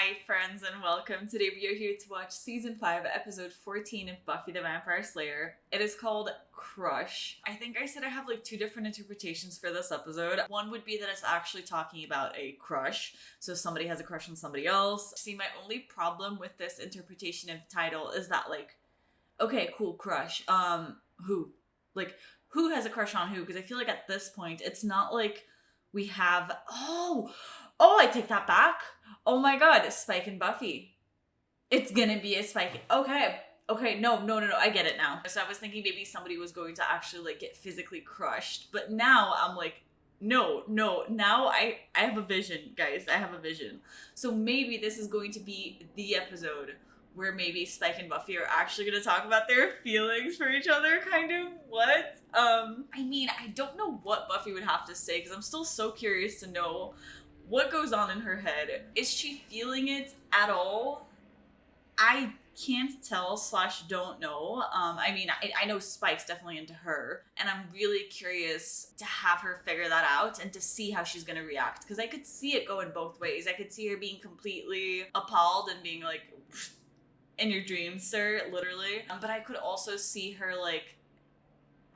Hi friends and welcome. Today we are here to watch season 5 episode 14 of Buffy the Vampire Slayer. It is called Crush. I think I said I have like two different interpretations for this episode. One would be that it's actually talking about a crush. So somebody has a crush on somebody else. See, my only problem with this interpretation of the title is that like, okay, cool, crush. Who? Like, who has a crush on who? Because I feel like at this point, it's not like we have, I take that back. Oh my god, Spike and Buffy. It's gonna be a Spike. Okay, no, I get it now. So I was thinking maybe somebody was going to actually like get physically crushed. But now I'm like, no, now I have a vision, guys. I have a vision. So maybe this is going to be the episode where maybe Spike and Buffy are actually going to talk about their feelings for each other, kind of. What? I mean, I don't know what Buffy would have to say, because I'm still so curious to know what goes on in her head. Is she feeling it at all? I can't tell / don't know. I mean, I know Spike's definitely into her, and I'm really curious to have her figure that out and to see how she's gonna react, because I could see it going both ways. I could see her being completely appalled and being like, in your dreams, sir, literally. But I could also see her like,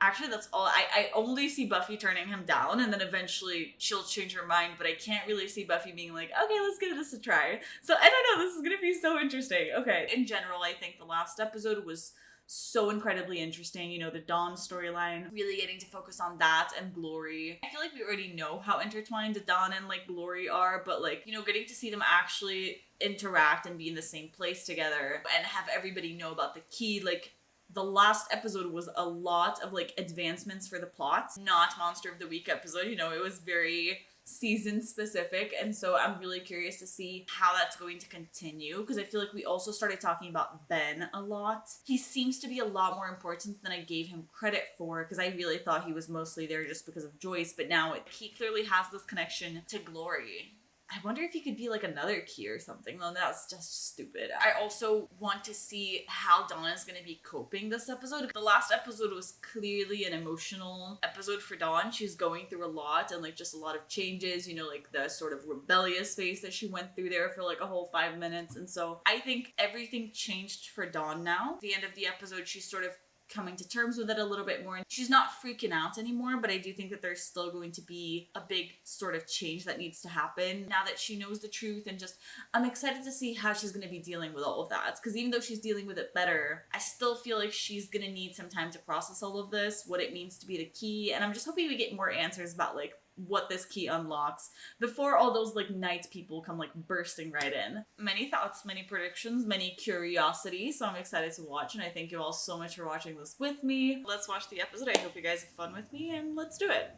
actually that's all, I only see Buffy turning him down, and then eventually she'll change her mind, but I can't really see Buffy being like, okay, let's give this a try. So I don't know, this is gonna be so interesting. Okay, in general, I think the last episode was so incredibly interesting. You know, the Dawn storyline, really getting to focus on that, and Glory. I feel like we already know how intertwined Dawn and like Glory are, but like, you know, getting to see them actually interact and be in the same place together and have everybody know about the key, like, the last episode was a lot of like advancements for the plot, not Monster of the Week episode. You know, it was very season specific, and so I'm really curious to see how that's going to continue, because I feel like we also started talking about Ben a lot. He seems to be a lot more important than I gave him credit for, because I really thought he was mostly there just because of Joyce, but now he clearly has this connection to Glory. I wonder if he could be like another key or something, though that's just stupid. I also want to see how Dawn is going to be coping this episode. The last episode was clearly an emotional episode for Dawn. She's going through a lot, and like just a lot of changes, you know, like the sort of rebellious phase that she went through there for like a whole 5 minutes. And so I think everything changed for Dawn now. At the end of the episode, she's sort of coming to terms with it a little bit more. She's not freaking out anymore, but I do think that there's still going to be a big sort of change that needs to happen now that she knows the truth, and just I'm excited to see how she's going to be dealing with all of that, because even though she's dealing with it better, I still feel like she's going to need some time to process all of this, what it means to be the key, and I'm just hoping we get more answers about like what this key unlocks before all those like night people come like bursting right in. Many thoughts, many predictions, many curiosity, so I'm excited to watch, and I thank you all so much for watching this with me. Let's watch the episode. I hope you guys have fun with me, and let's do it.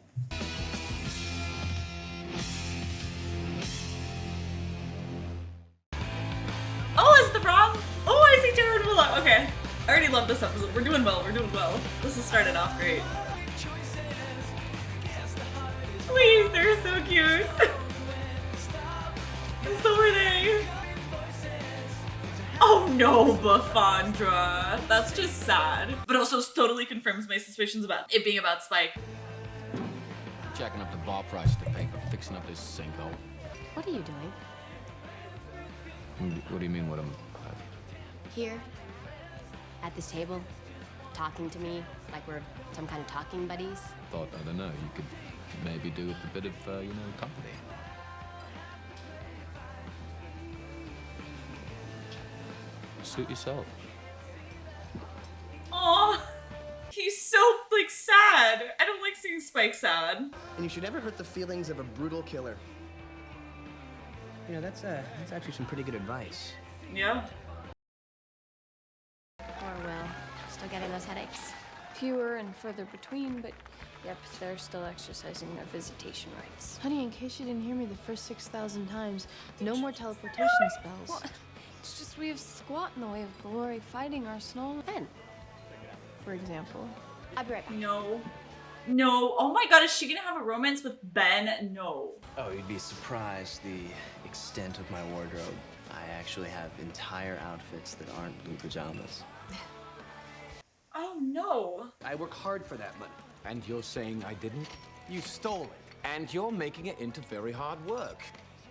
Oh, it's the bronze! Oh, I see Jared Willow. Okay, I already love this episode. We're doing well, This has started off great. Please, they're so cute. And so are they. Oh no, Buffandra. That's just sad. But also totally confirms my suspicions about it being about Spike. Jacking up the bar price to pay for fixing up this sinkhole. What are you doing? What do you mean, what am Here, at this table, talking to me like we're some kind of talking buddies? Thought, I don't know, you could maybe do with a bit of, company. Suit yourself. Aw, he's so, like, sad. I don't like seeing Spike sad. And you should never hurt the feelings of a brutal killer. You know, that's actually some pretty good advice. Yeah. Or well, still getting those headaches? Fewer and further between, but yep, they're still exercising their visitation rights. Honey, in case you didn't hear me the first 6,000 times, no more teleportation spells. Well, it's just we have squat in the way of Glory fighting our snow. Ben, For example. I'll be right back. No. Oh my god, is she gonna have a romance with Ben? No. Oh, you'd be surprised the extent of my wardrobe. I actually have entire outfits that aren't blue pajamas. Oh no. I work hard for that money. And you're saying I didn't? You stole it. And you're making it into very hard work.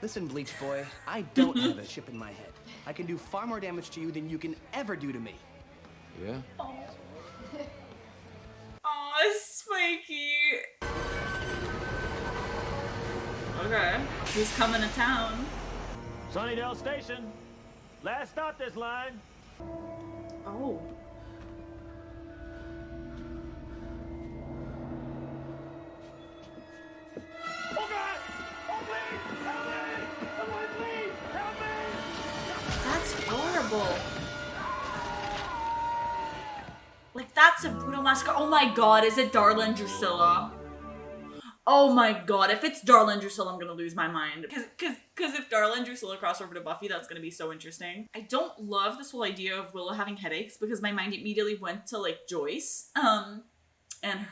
Listen, Bleach Boy, I don't have a chip in my head. I can do far more damage to you than you can ever do to me. Yeah? Aw, Spiky. Okay, who's coming to town? Sunnydale Station. Last stop this line. Oh. Oh God! Oh please! Help me! Someone please! Help me! That's horrible. Like, that's a brutal massacre. Oh my god, is it Darla and Drusilla? Oh my god, if it's Darla and Drusilla, I'm gonna lose my mind. Cause if Darla and Drusilla cross over to Buffy, that's gonna be so interesting. I don't love this whole idea of Willow having headaches because my mind immediately went to like Joyce, and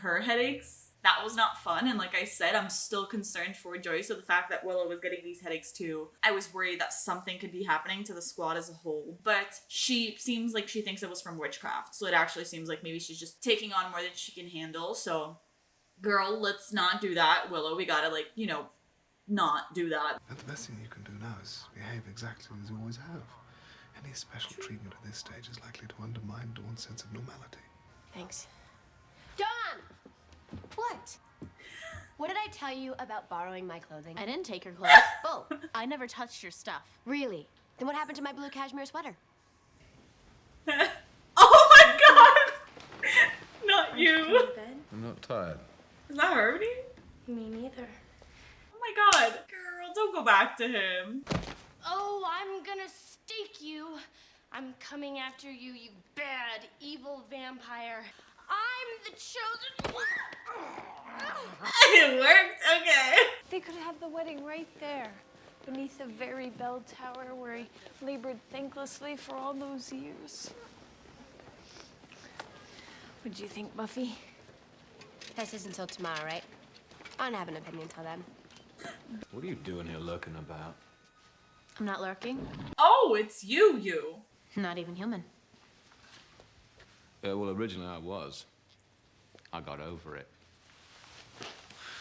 her headaches. That was not fun, and like I said, I'm still concerned for Joyce. So the fact that Willow was getting these headaches too, I was worried that something could be happening to the squad as a whole. But she seems like she thinks it was from witchcraft, so it actually seems like maybe she's just taking on more than she can handle, so... Girl, let's not do that, Willow. We gotta, like, you know, not do that. And the best thing you can do now is behave exactly as you always have. Any special treatment at this stage is likely to undermine Dawn's sense of normality. Thanks. Dawn! What? What did I tell you about borrowing my clothing? I didn't take your clothes. Oh, I never touched your stuff. really? Then what happened to my blue cashmere sweater? Oh my god! Not you. I'm not tired. Is that Harmony? Me neither. Oh my god. Girl, don't go back to him. Oh, I'm gonna stake you. I'm coming after you, you bad, evil vampire. I'm the chosen one. It worked? Okay. They could have the wedding right there, beneath the very bell tower where he labored thanklessly for all those years. What'd you think, Buffy? This is until tomorrow, right? I don't have an opinion till then. What are you doing here lurking about? I'm not lurking. Oh, it's you. Not even human. Yeah, well, originally I was. I got over it.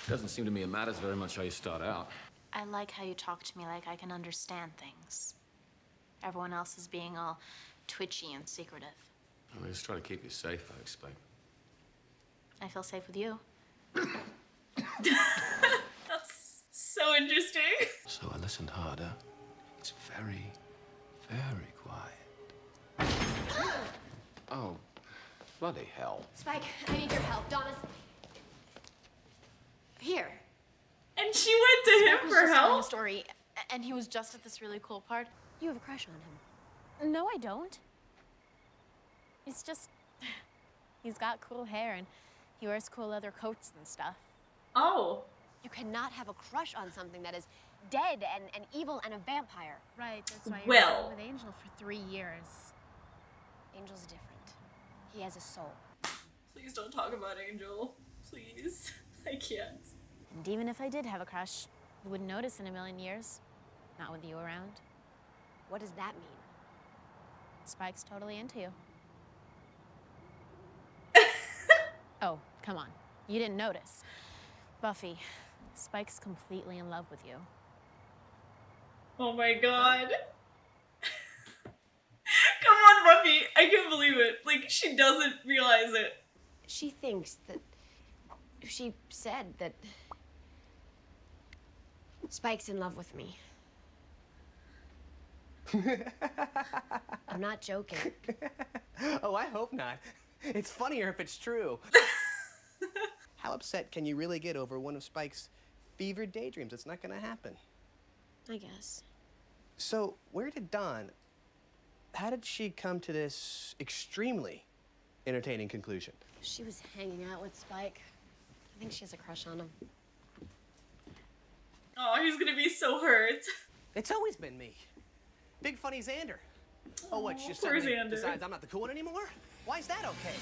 Doesn't seem to me it matters very much how you start out. I like how you talk to me like I can understand things. Everyone else is being all twitchy and secretive. I just try to keep you safe, I expect. I feel safe with you. That's so interesting. So I listened harder. It's very, very quiet. Oh, bloody hell. Spike, I need your help. Donna's... Here. And she went to him Spike was for just telling a help? story, and he was just at this really cool part. You have a crush on him. No, I don't. It's just... He's got cool hair, and he wears cool leather coats and stuff. Oh. You cannot have a crush on something that is dead and evil and a vampire. Right, that's why Well. you've been with Angel for 3 years. Angel's different. He has a soul. Please don't talk about Angel. Please. I can't. And even if I did have a crush, you wouldn't notice in a million years. Not with you around. What does that mean? Spike's totally into you. Oh, come on. You didn't notice. Buffy, Spike's completely in love with you. Oh my god. Come on, Buffy. I can't believe it. Like, she doesn't realize it. She thinks that... She said that... Spike's in love with me. I'm not joking. Oh, I hope not. It's funnier if it's true. How upset can you really get over one of Spike's fevered daydreams? It's not gonna happen. I guess. So, where did Dawn... How did she come to this extremely entertaining conclusion? She was hanging out with Spike. I think she has a crush on him. Oh, he's gonna be so hurt. It's always been me. Big funny Xander. Oh, what, she just poor suddenly Xander. decides I'm not the cool one anymore? Why is that okay?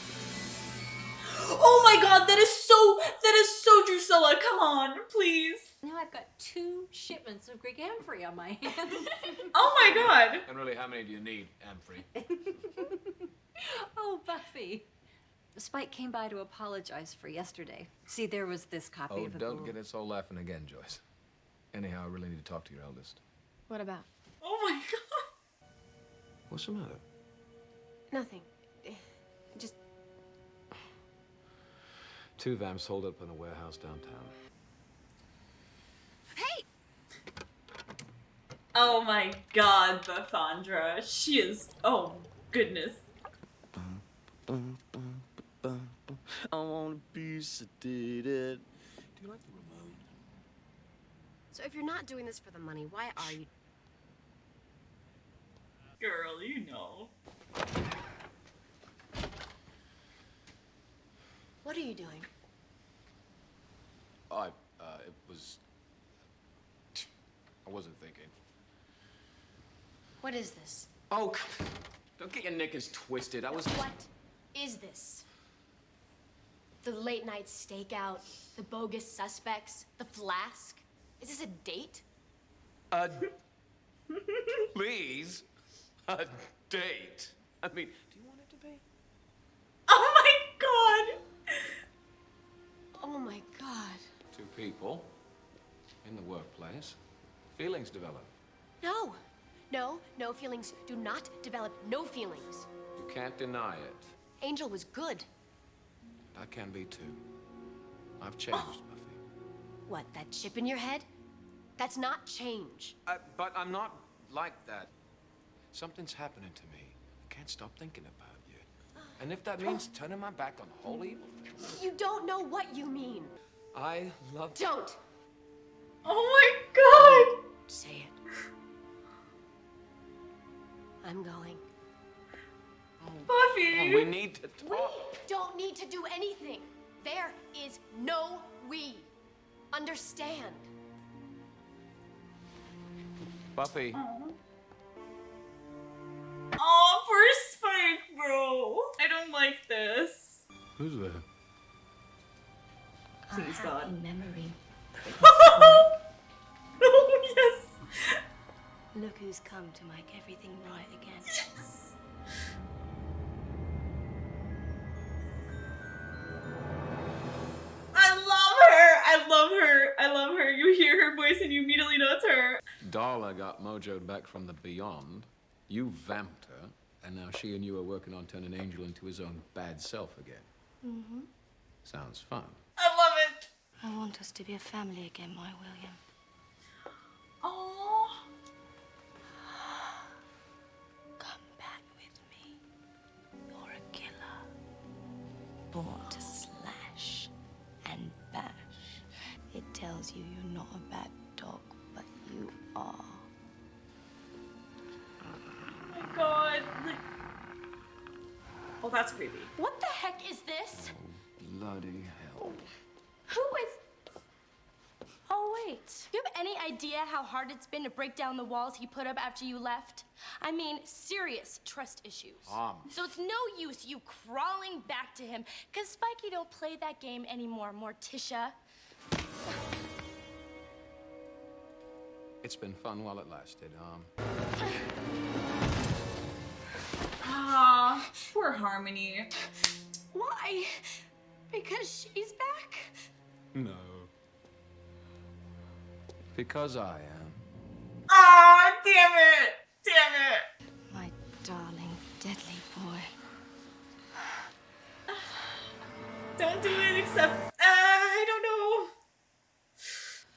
Oh my god, that is so Drusilla. Come on, please. Now I've got 2 shipments of Greek amphory on my hands. Oh my god. And really, how many do you need, Amphrey? Oh, Buffy. Spike came by to apologize for yesterday. See, there was this copy Oh, of a don't little... get us all laughing again, Joyce. Anyhow, I really need to talk to your eldest. What about? Oh my god. What's the matter? Nothing. Just. Two vamps holed up in a warehouse downtown. Hey! Oh my god, Buffandra. She is. Oh, goodness. I wanna be sedated. Do you like the remote? So if you're not doing this for the money, why are you? Girl, you know. What are you doing? I wasn't thinking. What is this? Oh, don't get your knickers twisted. I was. What is this? The late night stakeout, the bogus suspects, the flask. Is this a date? Please? A date? I mean, do you want it to be? Oh my god! Oh my god. Two people in the workplace. Feelings develop. No. No feelings do not develop. No feelings. You can't deny it. Angel was good. I can be too. I've changed, Buffy. What, that chip in your head? That's not change. But I'm not like that. Something's happening to me. I can't stop thinking about you. And if that means turning my back on the whole evil thing. You don't know what you mean. I love. Don't. Oh my god! Say it. I'm going. Buffy! We need to talk. We don't need to do anything. There is no we. Understand? Buffy. Oh, poor Spike, bro. I don't like this. Who's there? Please, God. In memory. Oh, yes. Look who's come to make everything right again. Yes. I love her. You hear her voice and you immediately know it's her. Darla got mojoed back from the beyond. You vamped her, and now she and you are working on turning Angel into his own bad self again. Mm-hmm. Sounds fun. I love it. I want us to be a family again, my William. Oh. Come back with me. You're a killer. Born to slash and bash. It tells you you're not a bad dog, but you are. Oh my god. Oh, that's creepy. What the heck is this? Bloody hell. Who is... Oh, wait. Do you have any idea how hard it's been to break down the walls he put up after you left? I mean, serious trust issues. So it's no use you crawling back to him, because Spikey don't play that game anymore, Morticia. It's been fun while it lasted. Ah, poor Harmony. Why? Because she's back? No. Because I am. Ah, damn it. Damn it. My darling, deadly boy. Don't do it except, I don't know.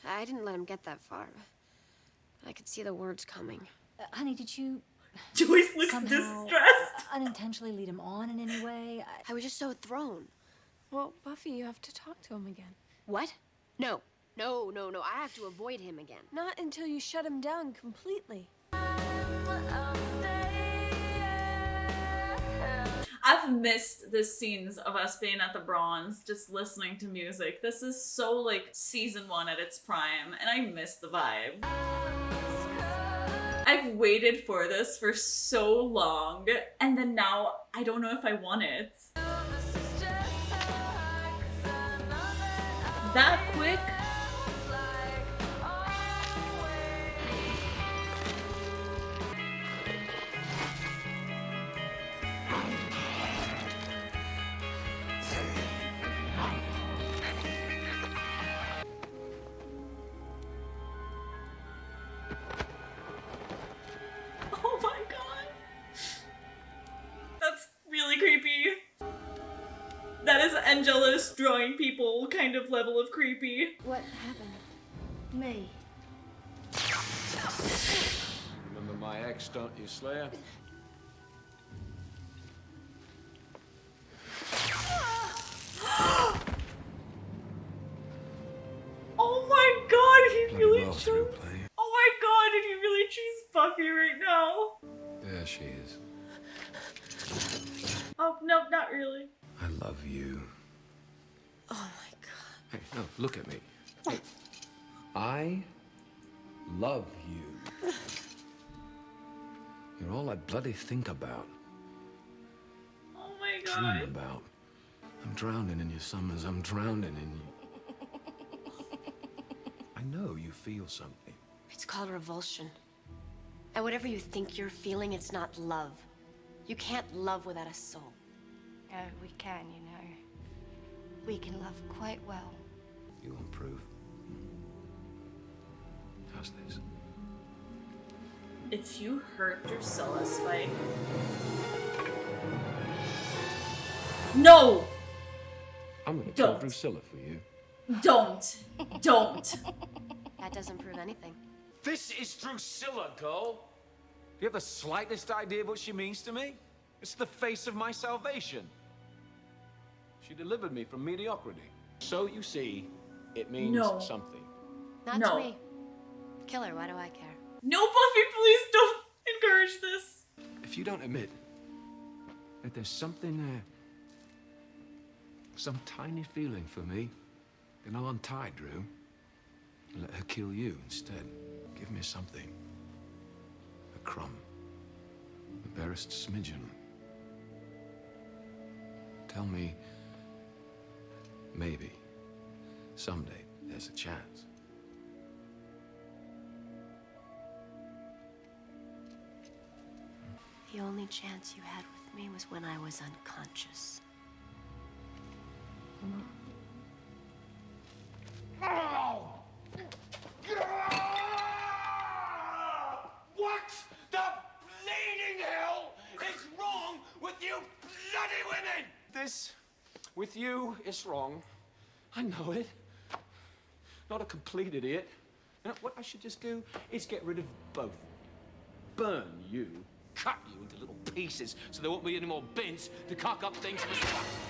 I didn't let him get that far. But I could see the words coming. Honey, did you Joyce looks somehow distressed. unintentionally lead him on in any way? I was just so thrown. Well, Buffy, you have to talk to him again. What? No. No. I have to avoid him again. Not until you shut him down completely. I've missed the scenes of us being at the Bronze, just listening to music. This is so like season 1 at its prime, and I miss the vibe. I've waited for this for so long, and then now I don't know if I want it. That quick? and jealous, drawing people kind of level of creepy. What happened? May. Remember my ex, don't you, Slayer? Oh my god, he Bloody really well chose. through play. Oh my god, did he really choose Buffy right now? There she is. Oh, no, not really. I love you. Oh my god. Hey, no, look at me. Hey, I love you. You're all I bloody think about, Oh my dream god. about. I'm drowning in your summers. I'm drowning in you. I know you feel something. It's called revulsion. And whatever you think you're feeling, it's not love. You can't love without a soul. Oh, we can, you know. We can love quite well. You'll improve. How's this? If you hurt Drusilla, Spike. No! I'm gonna kill Don't. Drusilla for you. Don't. Don't. That doesn't prove anything. This is Drusilla, girl. Do you have the slightest idea of what she means to me? It's the face of my salvation. She delivered me from mediocrity. So you see, it means No. something. Not No. to me. Kill her, why do I care? No, Buffy, please don't encourage this. If you don't admit that there's something there, some tiny feeling for me, then I'll untie Drew and let her kill you instead. Give me something. A crumb. The barest smidgen. Tell me, maybe, someday, there's a chance. The only chance you had with me was when I was unconscious. What the bleeding hell is wrong with you bloody women? This, with you, is wrong. I know it. Not a complete idiot. You know, what I should just do is get rid of both. Burn you, cut you into little pieces so there won't be any more bins to cock up things for stuff.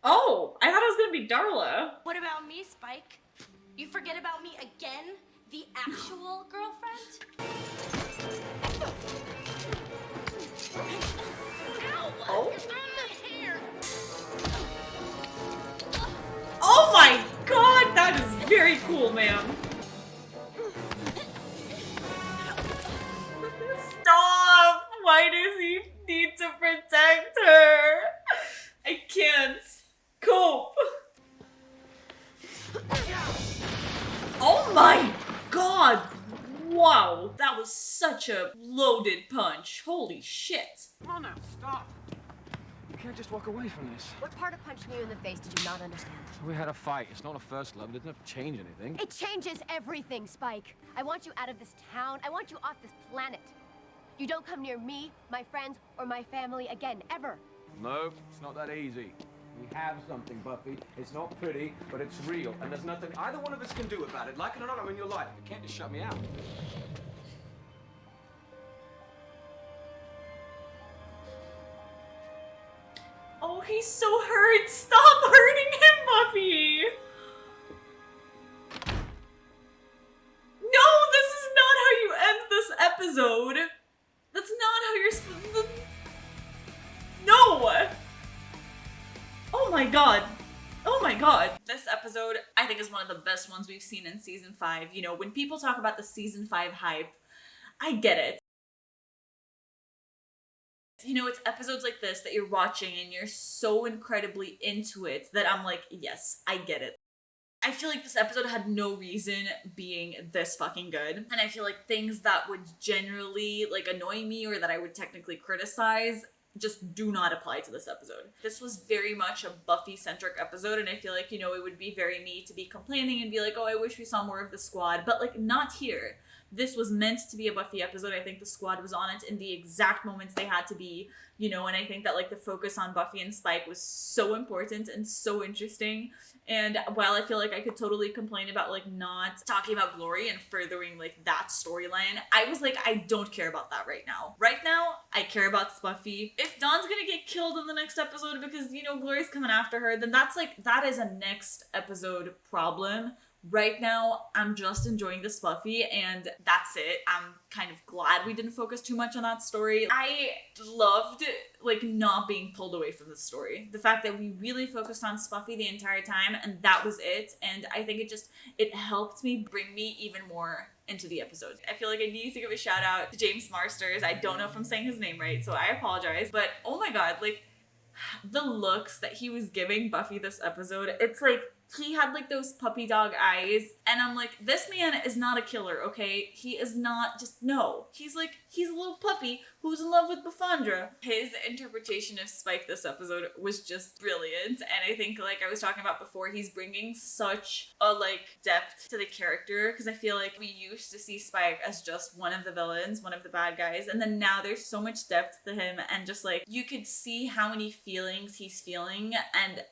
Oh, I thought it was gonna be Darla. What about me, Spike? You forget about me again? The actual girlfriend? Ow! Oh? You're throwing my hair! Oh my god, that is very cool, ma'am. Stop! Why does he need to protect her? I can't cope. Oh my god! Wow, that was such a loaded punch. Holy shit. Come on now, stop. You can't just walk away from this. What part of punching you in the face did you not understand? We had a fight. It's not a first love. It doesn't have to change anything. It changes everything, Spike. I want you out of this town. I want you off this planet. You don't come near me, my friends, or my family again, ever. No, it's not that easy. We have something, Buffy. It's not pretty, but it's real. And there's nothing either one of us can do about it. Like it or not, I'm in your life. You can't just shut me out. Oh, he's so hurt. Stop hurting him, Buffy. No, this is not how you end this episode. That's not how you're supposed to... No! Oh my god. Oh my god. This episode, I think, is one of the best ones we've seen in season 5. You know, when people talk about the season 5 hype, I get it. You know, it's episodes like this that you're watching and you're so incredibly into it that I'm like, yes, I get it. I feel like this episode had no reason being this fucking good. And I feel like things that would generally like annoy me or that I would technically criticize just do not apply to this episode. This was very much a Buffy-centric episode, and I feel like, you know, it would be very me to be complaining and be like, oh, I wish we saw more of the squad, but like not here. this was meant to be a Buffy episode. I think the squad was on it in the exact moments they had to be, you know, and I think that like the focus on Buffy and Spike was so important and so interesting. And while I feel like I could totally complain about like not talking about Glory and furthering like that storyline, I was like, I don't care about that right now. Right now, I care about Spuffy. If Dawn's gonna get killed in the next episode because, you know, Glory's coming after her, then that's like, that is a next episode problem. Right now, I'm just enjoying the Spuffy, and that's it. I'm kind of glad we didn't focus too much on that story. I loved, like, not being pulled away from the story. The fact that we really focused on Spuffy the entire time, and that was it. And I think it helped me bring me even more into the episode. I feel like I need to give a shout out to James Marsters. I don't know if I'm saying his name right, so I apologize. But, oh my god, like, the looks that he was giving Buffy this episode, it's like, he had like those puppy dog eyes, and I'm like, this man is not a killer, okay? He is not just, no. He's like, he's a little puppy who's in love with Buffandra. His interpretation of Spike this episode was just brilliant, and I think, like I was talking about before, he's bringing such a, like, depth to the character, because I feel like we used to see Spike as just one of the villains, one of the bad guys, and then now there's so much depth to him, and just, like, you could see how many feelings he's feeling,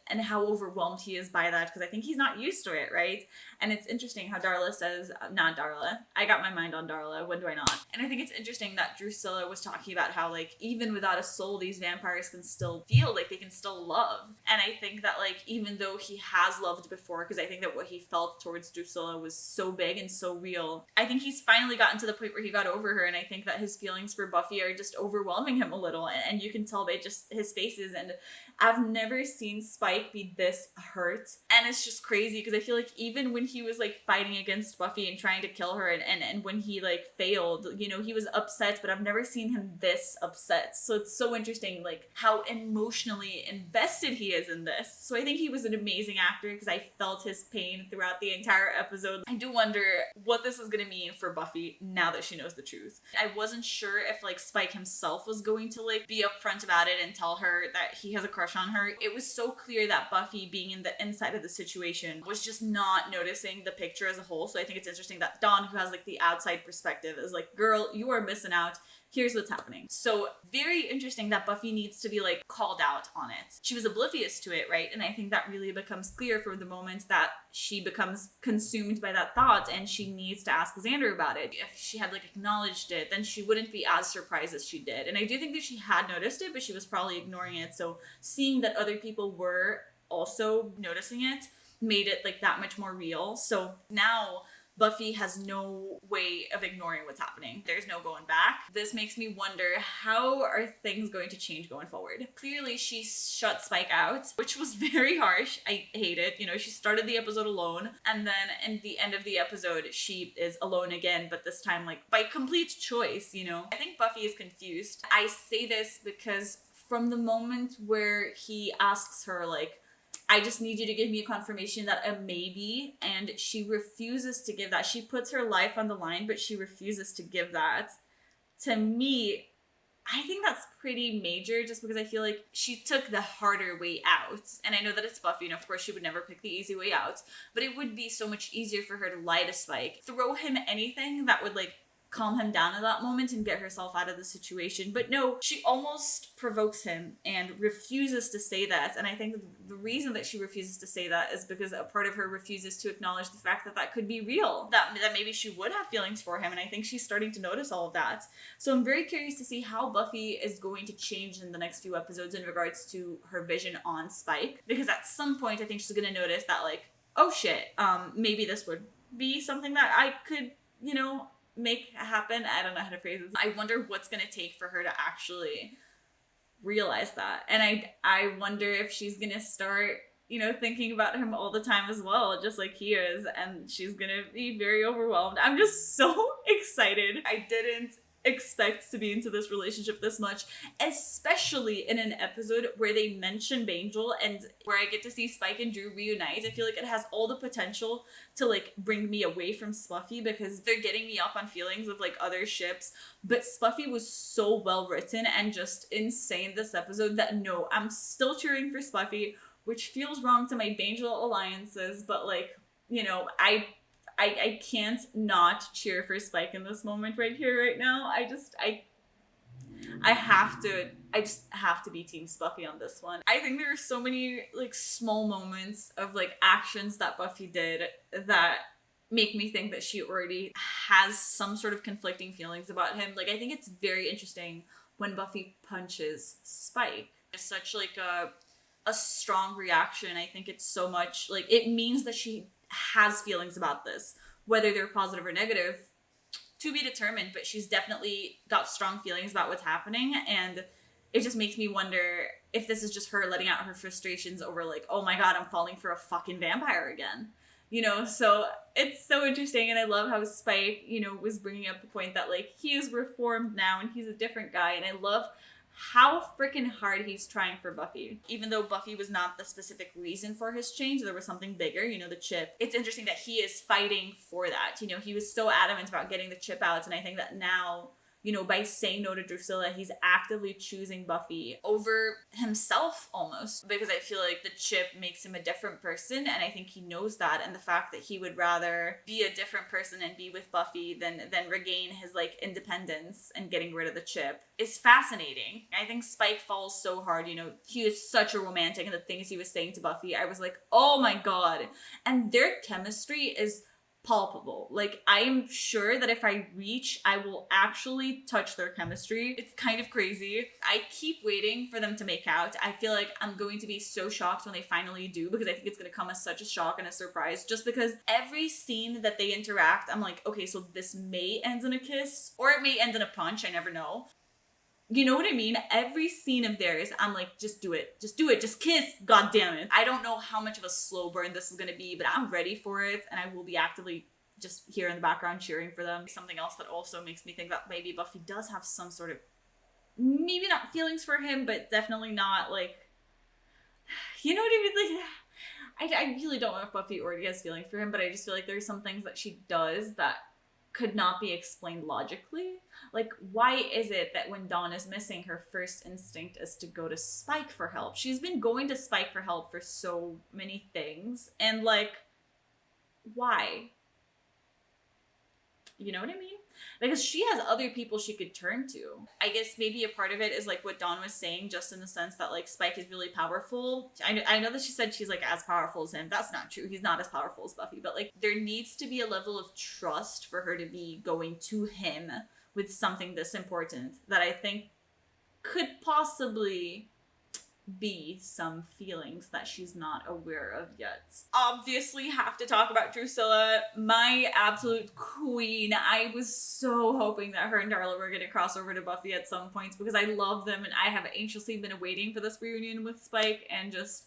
and how overwhelmed he is by that, because I think he's not used to it, right? And it's interesting how Darla says, not Darla, I got my mind on Darla, when do I not? And I think it's interesting that Drusilla was talking about how, like, even without a soul, these vampires can still feel, like, they can still love. And I think that, like, even though he has loved before, because I think that what he felt towards Drusilla was so big and so real, I think he's finally gotten to the point where he got over her, and I think that his feelings for Buffy are just overwhelming him a little, and you can tell by just his faces, and I've never seen Spike be this hurt. And it's just crazy, because I feel like even when he was, like, fighting against Buffy and trying to kill her, and when he, like, failed, you know, he was upset, but I've never seen him this upset. So it's so interesting, like, how emotionally invested he is in this. So I think he was an amazing actor, because I felt his pain throughout the entire episode. I do wonder what this is gonna mean for Buffy now that she knows the truth. I wasn't sure if, like, Spike himself was going to, like, be upfront about it and tell her that he has a crush on her. It was so clear that Buffy, being in the inside of the situation, was just not noticing the picture as a whole. So I think it's interesting that Dawn, who has, like, the outside perspective, is like, girl, you are missing out. Here's what's happening. So very interesting that Buffy needs to be, like, called out on it. She was oblivious to it, right? And I think that really becomes clear from the moment that she becomes consumed by that thought, and she needs to ask Xander about it. If she had, like, acknowledged it, then she wouldn't be as surprised as she did. And I do think that she had noticed it, but she was probably ignoring it. So seeing that other people were also noticing it made it, like, that much more real. So now Buffy has no way of ignoring what's happening. There's no going back. This makes me wonder, how are things going to change going forward? Clearly, she shut Spike out, which was very harsh. I hate it. You know, she started the episode alone, and then in the end of the episode, she is alone again, but this time, like, by complete choice, you know? I think Buffy is confused. I say this because from the moment where he asks her, like, I just need you to give me a confirmation that a maybe, and she refuses to give that. She puts her life on the line, but she refuses to give that. To me, I think that's pretty major, just because I feel like she took the harder way out. And I know that it's Buffy, and of course she would never pick the easy way out, but it would be so much easier for her to lie to Spike, throw him anything that would, like, calm him down at that moment and get herself out of the situation. But no, she almost provokes him and refuses to say that. And I think the reason that she refuses to say that is because a part of her refuses to acknowledge the fact that that could be real, that maybe she would have feelings for him. And I think she's starting to notice all of that. So I'm very curious to see how Buffy is going to change in the next few episodes in regards to her vision on Spike, because at some point I think she's going to notice that, like, oh shit, maybe this would be something that I could, you know, make happen. I don't know how to phrase this. I wonder what's going to take for her to actually realize that. And I wonder if she's going to start, you know, thinking about him all the time as well, just like he is, and she's going to be very overwhelmed. I'm just so excited. I didn't expect to be into this relationship this much, especially in an episode where they mention Bangel and where I get to see Spike and Drew reunite. I feel like it has all the potential to, like, bring me away from Spuffy, because they're getting me up on feelings of, like, other ships, but Spuffy was so well written and just insane this episode that no, I'm still cheering for Spuffy, which feels wrong to my Bangel alliances, but, like, you know, I can't not cheer for Spike in this moment right here, right now. I just have to be Team Spuffy on this one. I think there are so many like small moments of like actions that Buffy did that make me think that she already has some sort of conflicting feelings about him. Like, I think it's very interesting when Buffy punches Spike. It's such like a strong reaction. I think it's so much like it means that she has feelings about this, whether they're positive or negative, to be determined, but she's definitely got strong feelings about what's happening, and it just makes me wonder if this is just her letting out her frustrations over like, oh my god, I'm falling for a fucking vampire again. You know, so it's so interesting, and I love how Spike, you know, was bringing up the point that like he is reformed now and he's a different guy, and I love how freaking hard he's trying for Buffy. Even though Buffy was not the specific reason for his change, there was something bigger, you know, the chip. It's interesting that he is fighting for that. You know, he was so adamant about getting the chip out, and I think that now, you know, by saying no to Drusilla, he's actively choosing Buffy over himself almost, because I feel like the chip makes him a different person, and I think he knows that, and the fact that he would rather be a different person and be with Buffy than regain his like independence and getting rid of the chip is fascinating. I think Spike falls so hard, you know, he is such a romantic, and the things he was saying to Buffy, I was like, oh my god. And their chemistry is palpable. Like, I am sure that if I reach, I will actually touch their chemistry. It's kind of crazy. I keep waiting for them to make out. I feel like I'm going to be so shocked when they finally do, because I think it's going to come as such a shock and a surprise, just because every scene that they interact, I'm like, okay, so this may end in a kiss, or it may end in a punch, I never know. You know what I mean? Every scene of theirs, I'm like, just do it. Just do it. Just kiss. God damn it. I don't know how much of a slow burn this is going to be, but I'm ready for it. And I will be actively just here in the background cheering for them. Something else that also makes me think that maybe Buffy does have some sort of, maybe not feelings for him, but definitely not like, you know what I mean? Like, I really don't know if Buffy already has feelings for him, but I just feel like there's some things that she does that could not be explained logically. Like, why is it that when Dawn is missing, her first instinct is to go to Spike for help? She's been going to Spike for help for so many things, and like, why? You know what I mean? Because she has other people she could turn to. I guess maybe a part of it is like what Dawn was saying, just in the sense that like Spike is really powerful. I know that she said she's like as powerful as him. That's not true. He's not as powerful as Buffy. But like, there needs to be a level of trust for her to be going to him with something this important that I think could possibly be some feelings that she's not aware of yet. Obviously have to talk about Drusilla, my absolute queen. I was so hoping that her and Darla were going to cross over to Buffy at some points, because I love them, and I have anxiously been waiting for this reunion with Spike, and just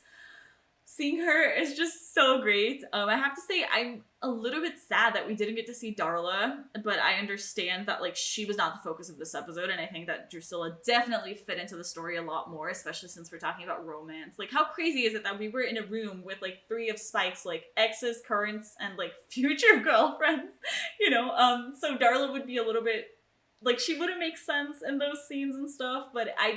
seeing her is just so great. I have to say, I'm a little bit sad that we didn't get to see Darla, but I understand that like she was not the focus of this episode, and I think that Drusilla definitely fit into the story a lot more, especially since we're talking about romance. Like, how crazy is it that we were in a room with like 3 of Spike's like exes, currents, and like future girlfriends, you know? So Darla would be a little bit like, she wouldn't make sense in those scenes and stuff, but I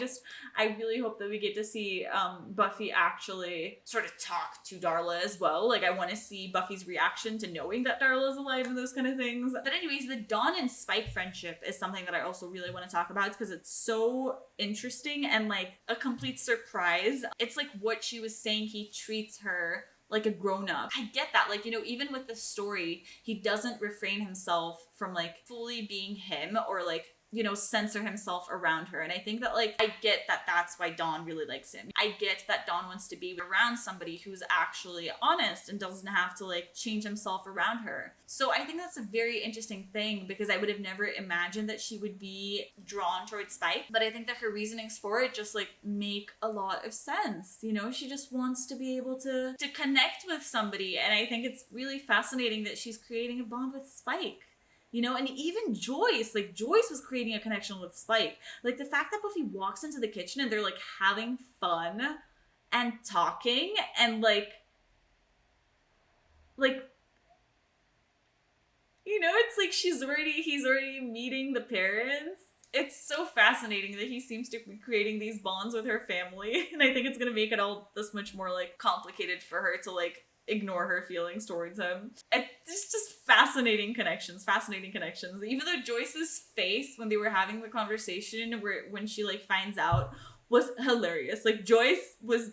really hope that we get to see Buffy actually sort of talk to Darla as well. Like, I want to see Buffy's reaction to knowing that Darla is alive and those kind of things. But anyways, the Dawn and Spike friendship is something that I also really want to talk about, because it's so interesting and like a complete surprise. It's like what she was saying, he treats her like a grown-up. I get that. Like, you know, even with the story, he doesn't refrain himself from like fully being him, or like, you know, censor himself around her. And I think that like, I get that that's why Dawn really likes him. I get that Dawn wants to be around somebody who's actually honest and doesn't have to like change himself around her. So I think that's a very interesting thing, because I would have never imagined that she would be drawn towards Spike. But I think that her reasonings for it just like make a lot of sense. You know, she just wants to be able to connect with somebody. And I think it's really fascinating that she's creating a bond with Spike. You know, and even Joyce, like Joyce was creating a connection with Spike. Like, the fact that Buffy walks into the kitchen and they're like having fun and talking, and like, you know, it's like he's already meeting the parents. It's so fascinating that he seems to be creating these bonds with her family. And I think it's going to make it all this much more like complicated for her to like ignore her feelings towards him. It's just fascinating connections. Even though Joyce's face when they were having the conversation when she like finds out was hilarious. Like Joyce was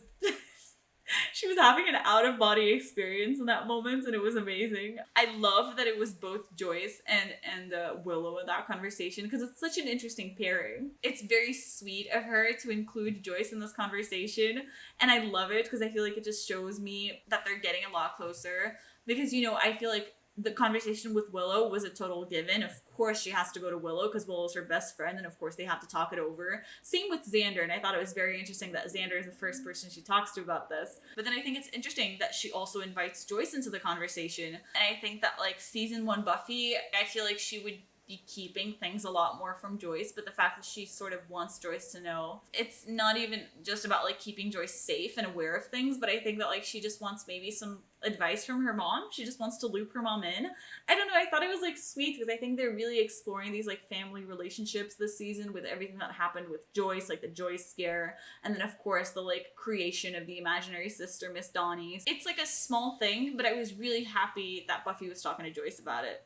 she was having an out-of-body experience in that moment, and it was amazing. I love that it was both Joyce and Willow in that conversation, because it's such an interesting pairing. It's very sweet of her to include Joyce in this conversation, and I love it because I feel like it just shows me that they're getting a lot closer. Because, you know, I feel like the conversation with Willow was a total given. Of course she has to go to Willow because Willow's her best friend, and of course they have to talk it over. Same with Xander, and I thought it was very interesting that Xander is the first person she talks to about this. But then I think it's interesting that she also invites Joyce into the conversation. And I think that like season 1 Buffy, I feel like she would be keeping things a lot more from Joyce, but the fact that she sort of wants Joyce to know, it's not even just about like keeping Joyce safe and aware of things, but I think that like she just wants maybe some advice from her mom. She just wants to loop her mom in. I don't know, I thought it was like sweet because I think they're really exploring these like family relationships this season with everything that happened with Joyce, like the Joyce scare, and then of course the like creation of the imaginary sister, Miss Donnie. It's like a small thing, but I was really happy that Buffy was talking to Joyce about it.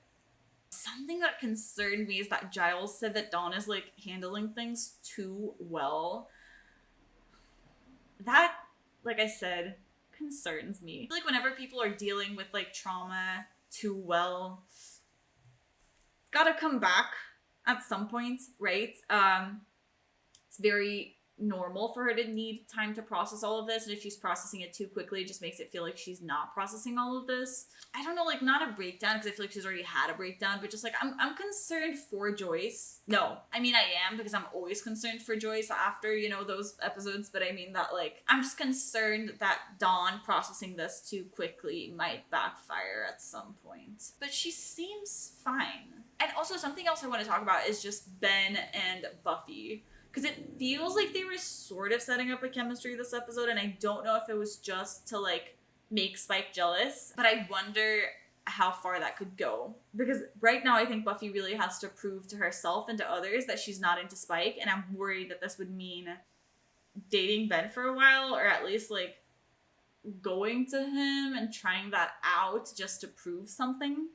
Something that concerned me is that Giles said that Dawn is like handling things too well. That, like I said, concerns me. I feel like whenever people are dealing with like trauma too well, gotta come back at some point, right? It's very normal for her to need time to process all of this, and if she's processing it too quickly, it just makes it feel like she's not processing all of this. I don't know, like not a breakdown because I feel like she's already had a breakdown, but just like I'm concerned for Joyce. No, I mean I am, because I'm always concerned for Joyce after, you know, those episodes, but I mean that like I'm just concerned that Dawn processing this too quickly might backfire at some point. But she seems fine. And also something else I want to talk about is just Ben and Buffy. Because it feels like they were sort of setting up a chemistry this episode, and I don't know if it was just to, like, make Spike jealous, but I wonder how far that could go. Because right now I think Buffy really has to prove to herself and to others that she's not into Spike, and I'm worried that this would mean dating Ben for a while, or at least, like, going to him and trying that out just to prove something.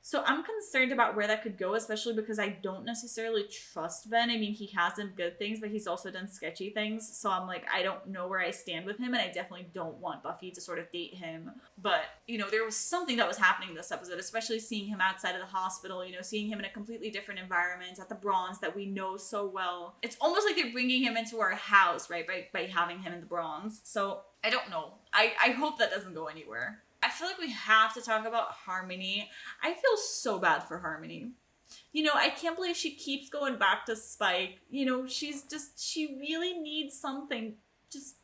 So I'm concerned about where that could go, especially because I don't necessarily trust Ben. I mean, he has done good things, but he's also done sketchy things. So I'm like, I don't know where I stand with him, and I definitely don't want Buffy to sort of date him. But, you know, there was something that was happening this episode, especially seeing him outside of the hospital, you know, seeing him in a completely different environment at the Bronze that we know so well. It's almost like they're bringing him into our house, right, by having him in the Bronze. So I don't know. I hope that doesn't go anywhere. I feel like we have to talk about Harmony. I feel so bad for Harmony. You know, I can't believe she keeps going back to Spike. You know, she really needs something just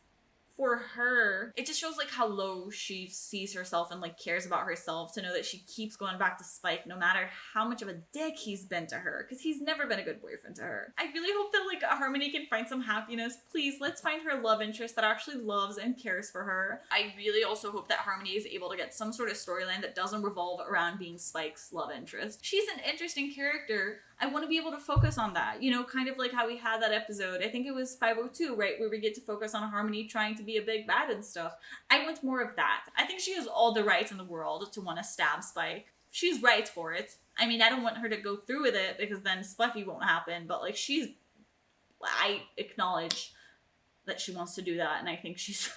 for her. It just shows like how low she sees herself and like cares about herself to know that she keeps going back to Spike no matter how much of a dick he's been to her, because he's never been a good boyfriend to her. I really hope that like Harmony can find some happiness. Please, let's find her love interest that actually loves and cares for her. I really also hope that Harmony is able to get some sort of storyline that doesn't revolve around being Spike's love interest. She's an interesting character. I want to be able to focus on that, you know, kind of like how we had that episode, I think it was 502, right, where we get to focus on Harmony trying to be a big bad and stuff. I want more of that. I think she has all the right in the world to want to stab Spike. She's right for it. I mean, I don't want her to go through with it because then Spuffy won't happen, but like I acknowledge that she wants to do that, and I think she's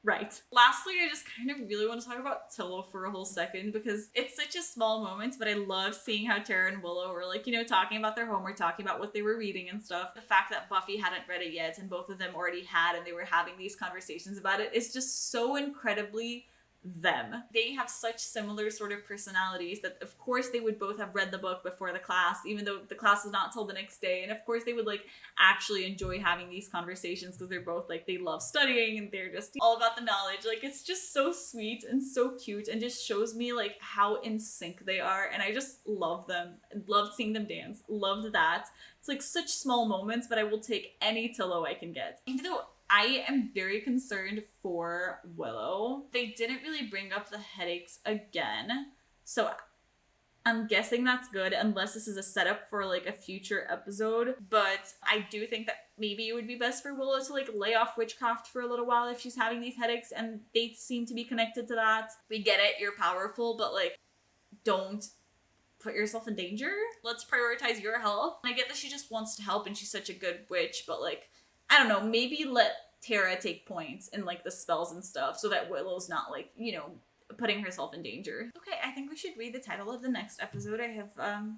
right. Lastly, I just kind of really want to talk about Tillo for a whole second because it's such a small moment, but I love seeing how Tara and Willow were like, you know, talking about their homework, talking about what they were reading and stuff. The fact that Buffy hadn't read it yet and both of them already had, and they were having these conversations about it, is just so incredibly them. They have such similar sort of personalities that of course they would both have read the book before the class, even though the class is not till the next day, and of course they would like actually enjoy having these conversations because they're both like, they love studying and they're just all about the knowledge. Like, it's just so sweet and so cute and just shows me like how in sync they are, and I just love them. Loved seeing them dance. Loved that. It's like such small moments, but I will take any Tillo I can get. Even though I am very concerned for Willow. They didn't really bring up the headaches again. So I'm guessing that's good unless this is a setup for like a future episode. But I do think that maybe it would be best for Willow to like lay off witchcraft for a little while if she's having these headaches, and they seem to be connected to that. We get it, you're powerful, but like don't put yourself in danger. Let's prioritize your health. And I get that she just wants to help and she's such a good witch, but like, I don't know, maybe let Tara take points in like the spells and stuff so that Willow's not like, you know, putting herself in danger. Okay, I think we should read the title of the next episode. I have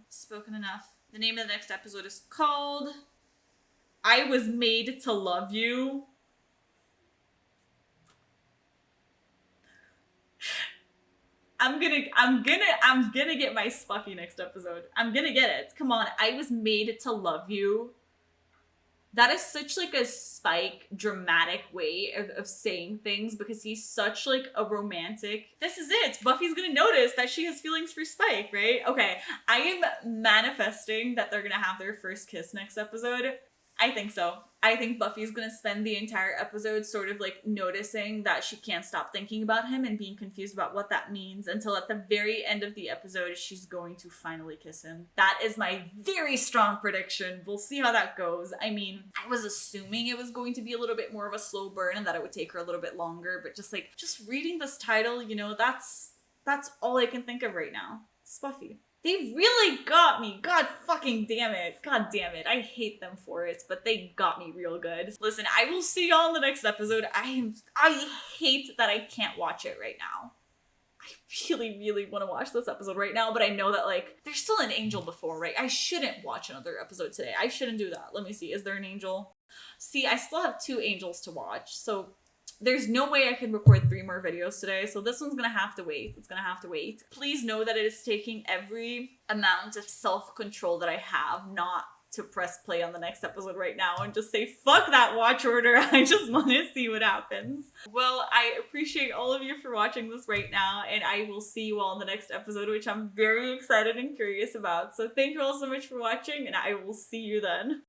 spoken enough. The name of the next episode is called I Was Made to Love You. I'm gonna get my Spuffy next episode. I'm gonna get it. Come on, I was made to love you. That is such like a Spike dramatic way of saying things because he's such like a romantic. This is it. Buffy's gonna notice that she has feelings for Spike, right? Okay, I am manifesting that they're gonna have their first kiss next episode. I think so. I think Buffy's gonna spend the entire episode sort of like noticing that she can't stop thinking about him and being confused about what that means until at the very end of the episode, she's going to finally kiss him. That is my very strong prediction. We'll see how that goes. I mean, I was assuming it was going to be a little bit more of a slow burn and that it would take her a little bit longer, but just reading this title, you know, that's all I can think of right now. Spuffy. They really got me. God fucking damn it. God damn it. I hate them for it, but they got me real good. Listen, I will see y'all in the next episode. I hate that I can't watch it right now. I really, really want to watch this episode right now, but I know that like, there's still an angel before, right? I shouldn't watch another episode today. I shouldn't do that. Let me see. Is there an angel? See, I still have 2 angels to watch, so there's no way I can record 3 more videos today, so this one's gonna have to wait. It's gonna have to wait. Please know that it is taking every amount of self-control that I have not to press play on the next episode right now and just say, fuck that watch order, I just want to see what happens. Well, I appreciate all of you for watching this right now, and I will see you all in the next episode, which I'm very excited and curious about. So thank you all so much for watching, and I will see you then.